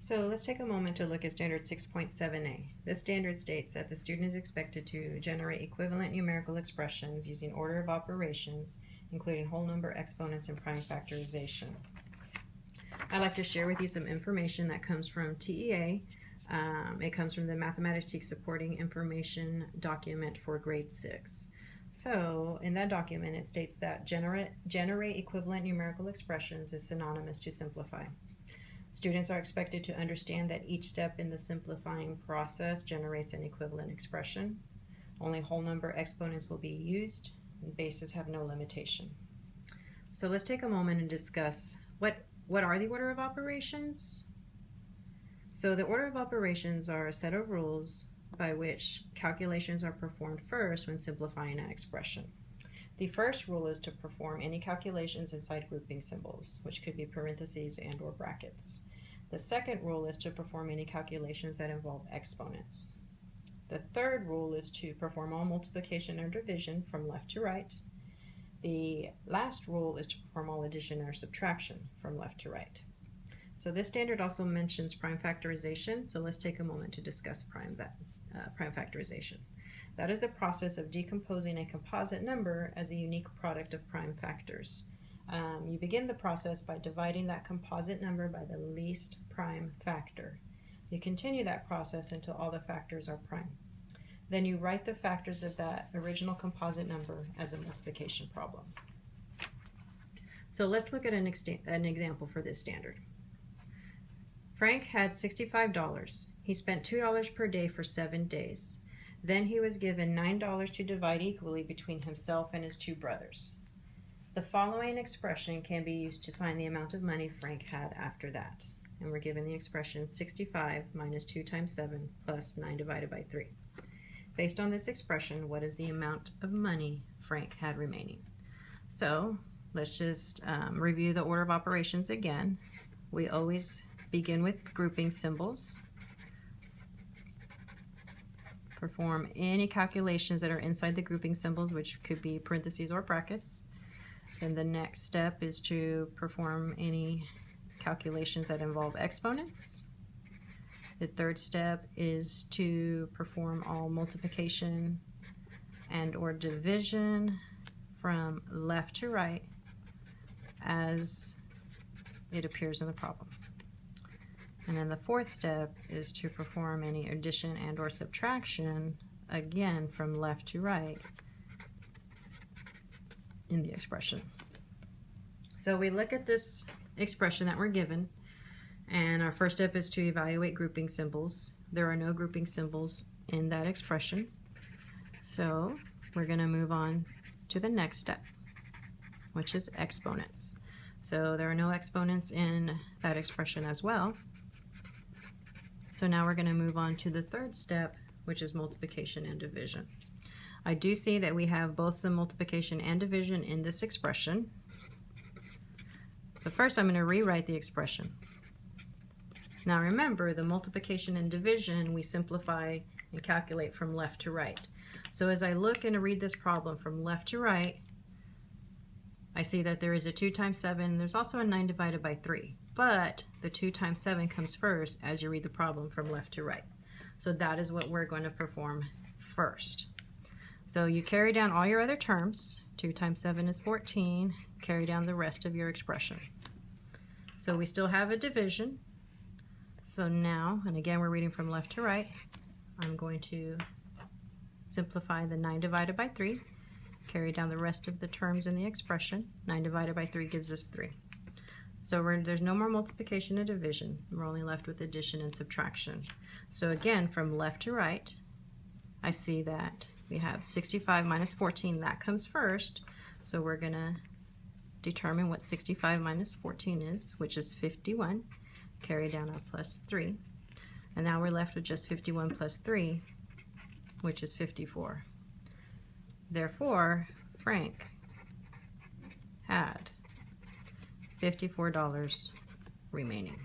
So let's take a moment to look at Standard 6.7a. This standard states that the student is expected to generate equivalent numerical expressions using order of operations, including whole number, exponents, and prime factorization. I'd like to share with you some information that comes from TEA. It comes from the Mathematics Teach Supporting Information document for grade 6. So in that document it states that generate equivalent numerical expressions is synonymous to simplify. Students are expected to understand that each step in the simplifying process generates an equivalent expression. Only whole number exponents will be used, and bases have no limitation. So let's take a moment and discuss what are the order of operations? So the order of operations are a set of rules by which calculations are performed first when simplifying an expression. The first rule is to perform any calculations inside grouping symbols, which could be parentheses and or brackets. The second rule is to perform any calculations that involve exponents. The third rule is to perform all multiplication or division from left to right. The last rule is to perform all addition or subtraction from left to right. So this standard also mentions prime factorization, so let's take a moment to discuss prime factorization. That is the process of decomposing a composite number as a unique product of prime factors. You begin the process by dividing that composite number by the least prime factor. You continue that process until all the factors are prime. Then you write the factors of that original composite number as a multiplication problem. So let's look at an example for this standard. Frank had $65. He spent $2 per day for 7 days. Then he was given $9 to divide equally between himself and his 2 brothers. The following expression can be used to find the amount of money Frank had after that. And we're given the expression 65 minus 2 times 7 plus 9 divided by 3. Based on this expression, what is the amount of money Frank had remaining? So let's just review the order of operations again. We always begin with grouping symbols. Perform any calculations that are inside the grouping symbols, which could be parentheses or brackets. Then the next step is to perform any calculations that involve exponents. The third step is to perform all multiplication and or division from left to right as it appears in the problem. And then the fourth step is to perform any addition and or subtraction, again from left to right in the expression. So we look at this expression that we're given, and our first step is to evaluate grouping symbols. There are no grouping symbols in that expression. So we're going to move on to the next step, which is exponents. So there are no exponents in that expression as well. So now we're going to move on to the third step, which is multiplication and division. I do see that we have both some multiplication and division in this expression. So first I'm going to rewrite the expression. Now remember, the multiplication and division we simplify and calculate from left to right. So as I look and read this problem from left to right, I see that there is a 2 times 7. There's also a 9 divided by 3. But the 2 times 7 comes first as you read the problem from left to right. So that is what we're going to perform first. So you carry down all your other terms. 2 times 7 is 14. Carry down the rest of your expression. So we still have a division. So now, and again we're reading from left to right, I'm going to simplify the 9 divided by 3. Carry down the rest of the terms in the expression. 9 divided by 3 gives us 3. So there's no more multiplication and division. We're only left with addition and subtraction. So again, from left to right, I see that we have 65 minus 14. That comes first. So we're going to determine what 65 minus 14 is, which is 51. Carry down our plus 3. And now we're left with just 51 plus 3, which is 54. Therefore, Frank had $54 remaining.